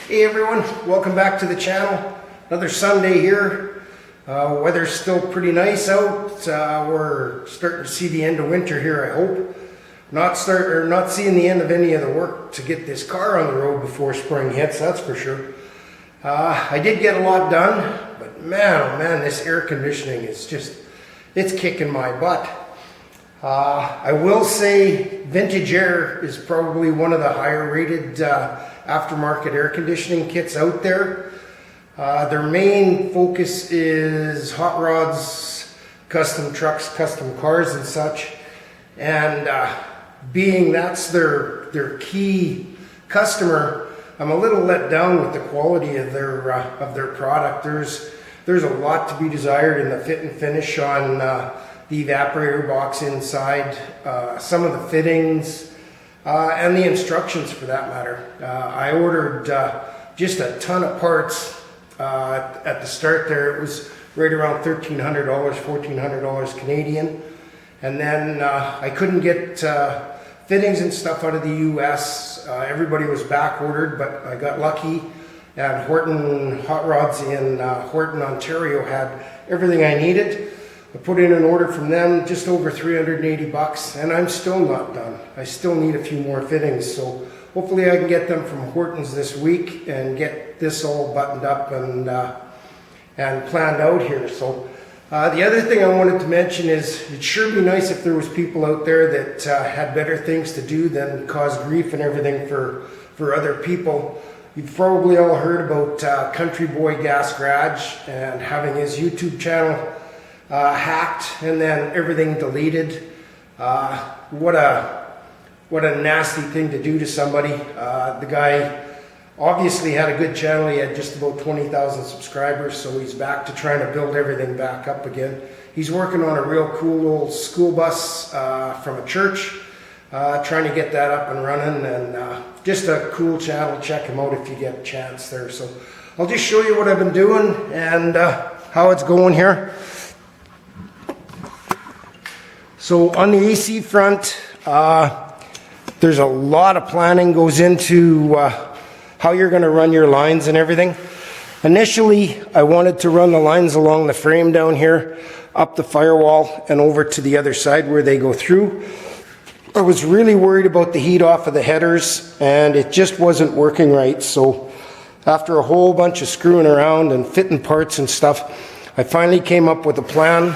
Hey everyone, welcome back to the channel. Another Sunday here. Weather's still pretty nice out. We're starting to see the end of winter here, I hope. Not seeing the end of any of the work to get this car on the road before spring hits, that's for sure. I did get a lot done, but man, oh man, this air conditioning is it's kicking my butt. I will say Vintage Air is probably one of the higher rated aftermarket air conditioning kits out there. Their main focus is hot rods, custom trucks, custom cars and such. And being that's their key customer, I'm a little let down with the quality of their product. There's a lot to be desired in the fit and finish on the evaporator box inside, some of the fittings, and the instructions for that matter. I ordered just a ton of parts at the start there. It was right around $1,300, $1,400 Canadian. And then I couldn't get fittings and stuff out of the US. Everybody was back ordered, but I got lucky. And Horton Hot Rods in Horton, Ontario had everything I needed. I put in an order from them, just over 380 bucks, and I'm still not done. I still need a few more fittings, so hopefully I can get them from Horton's this week and get this all buttoned up and planned out here. So the other thing I wanted to mention is it'd sure be nice if there was people out there that had better things to do than cause grief and everything for other people. You've probably all heard about Country Boy Gas Garage and having his YouTube channel hacked and then everything deleted. What a nasty thing to do to somebody. The guy obviously had a good channel. He had just about 20,000 subscribers, so he's back to trying to build everything back up again. He's working on a real cool old school bus from a church, trying to get that up and running, and just a cool channel. Check him out if you get a chance there. So I'll just show you what I've been doing and how it's going here. So on the AC front, there's a lot of planning goes into how you're going to run your lines and everything. Initially, I wanted to run the lines along the frame down here, up the firewall, and over to the other side where they go through. I was really worried about the heat off of the headers, and it just wasn't working right. So after a whole bunch of screwing around and fitting parts and stuff, I finally came up with a plan.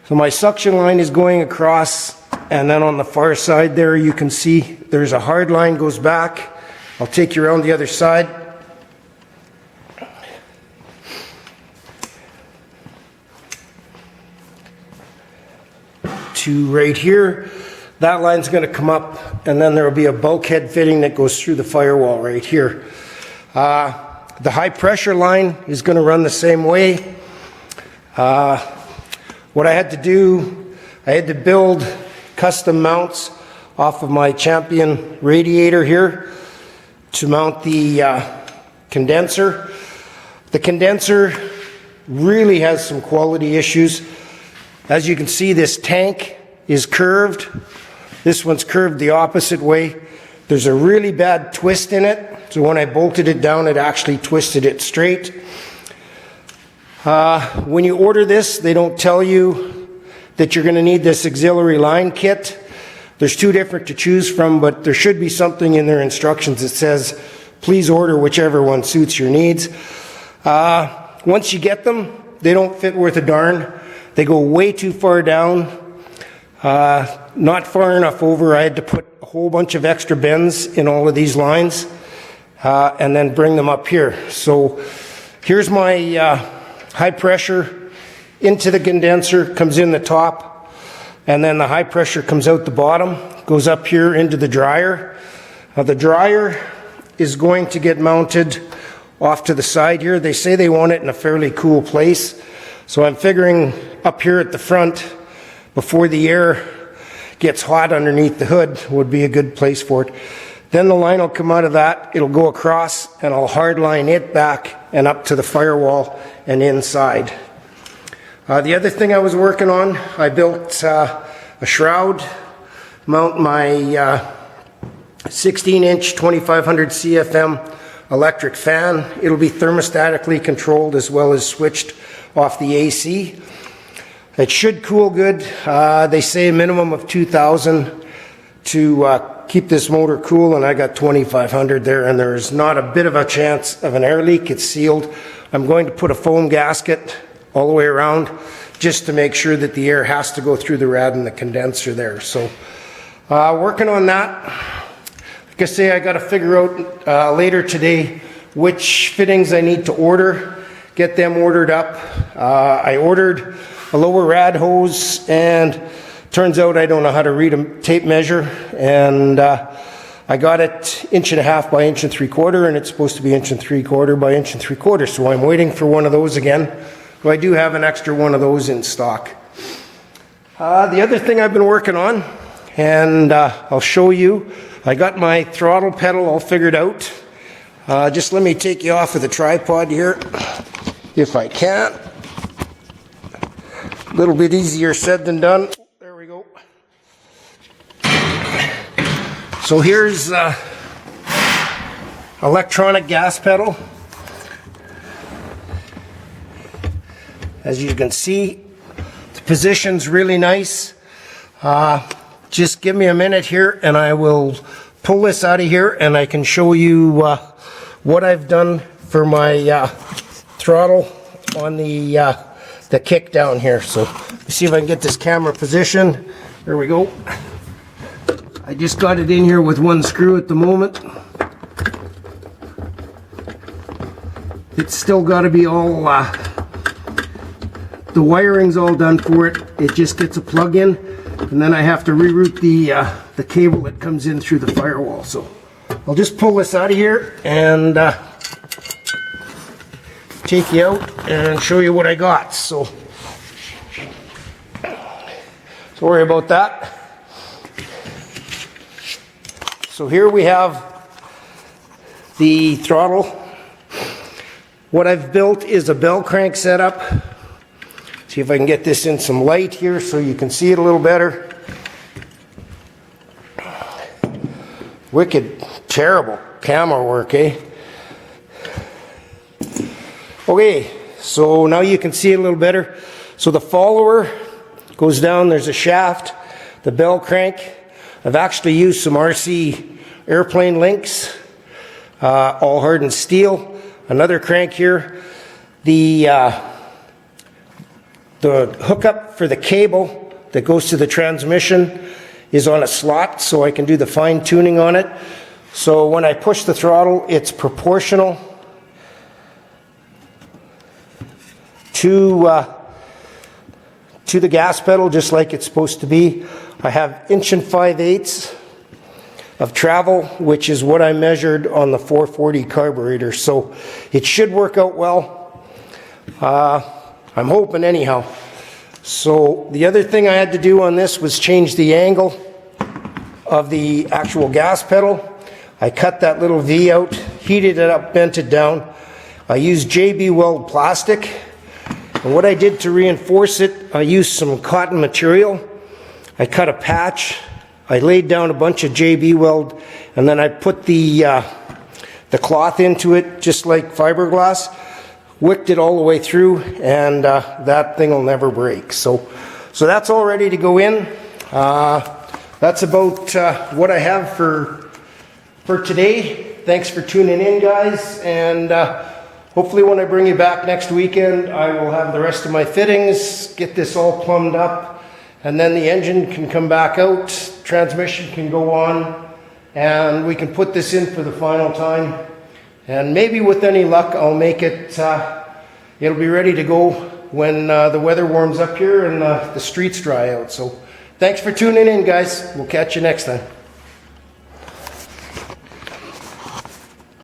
So my suction line is going across, and then on the far side there you can see there's a hard line goes back. I'll take you around the other side. To right here, that line's going to come up, and then there will be a bulkhead fitting that goes through the firewall right here. The high pressure line is going to run the same way. What I had to do, I had to build custom mounts off of my Champion radiator here to mount the condenser. The condenser really has some quality issues. As you can see, this tank is curved. This one's curved the opposite way. There's a really bad twist in it, so when I bolted it down, it actually twisted it straight. When you order this, they don't tell you that you're going to need this auxiliary line kit. There's two different to choose from, but there should be something in their instructions that says, please order whichever one suits your needs. Once you get them, they don't fit worth a darn. They go way too far down, not far enough over. I had to put a whole bunch of extra bends in all of these lines and then bring them up here. So here's my high pressure into the condenser, comes in the top, and then the high pressure comes out the bottom, goes up here into the dryer. Now the dryer is going to get mounted off to the side here. They say they want it in a fairly cool place, so I'm figuring up here at the front, before the air gets hot underneath the hood, would be a good place for it. Then the line will come out of that, it'll go across, and I'll hard line it back and up to the firewall and inside. The other thing I was working on, I built a shroud, mount my 16-inch 2500 CFM electric fan. It'll be thermostatically controlled as well as switched off the AC. It should cool good. They say a minimum of 2,000 to keep this motor cool, and I got 2,500 there, and there's not a bit of a chance of an air leak. It's sealed. I'm going to put a foam gasket all the way around just to make sure that the air has to go through the rad and the condenser there. So working on that. Like I say, I got to figure out later today which fittings I need to order, get them ordered up. I ordered a lower rad hose, and turns out I don't know how to read a tape measure, and I got it 1.5 by 1 3/4, and it's supposed to be 1 3/4 by 1 3/4, so I'm waiting for one of those again. So I do have an extra one of those in stock. The other thing I've been working on, and I'll show you, I got my throttle pedal all figured out. Just let me take you off of the tripod here, if I can. A little bit easier said than done. There we go. So here's electronic gas pedal. As you can see, the position's really nice. Just give me a minute here and I will pull this out of here, and I can show you what I've done for my throttle on the kick down here. So let's see if I can get this camera positioned. There we go. I just got it in here with one screw at the moment. It's still got to be all, the wiring's all done for it. It just gets a plug in, and then I have to reroute the cable that comes in through the firewall. So I'll just pull this out of here and take you out and show you what I got. So sorry about that. So here we have the throttle. What I've built is a bell crank setup. See if I can get this in some light here so you can see it a little better. Wicked, terrible camera work, eh? Okay, so now you can see it a little better. So the follower goes down, there's a shaft, the bell crank. I've actually used some RC airplane links, all hardened steel. Another crank here. The hookup for the cable that goes to the transmission is on a slot, so I can do the fine tuning on it. So when I push the throttle, it's proportional to the gas pedal, just like it's supposed to be. I have 1 5/8 of travel, which is what I measured on the 440 carburetor. So it should work out well. I'm hoping anyhow. So the other thing I had to do on this was change the angle of the actual gas pedal. I cut that little V out, heated it up, bent it down. I used JB Weld plastic. And what I did to reinforce it, I used some cotton material. I cut a patch. I laid down a bunch of JB Weld, and then I put the cloth into it, just like fiberglass, wicked it all the way through, and that thing will never break. So that's all ready to go in. That's about what I have for today. Thanks for tuning in, guys, and hopefully when I bring you back next weekend, I will have the rest of my fittings, get this all plumbed up, and then the engine can come back out, transmission can go on, and we can put this in for the final time. And maybe with any luck, I'll make it, it'll be ready to go when the weather warms up here and the streets dry out. So thanks for tuning in, guys. We'll catch you next time.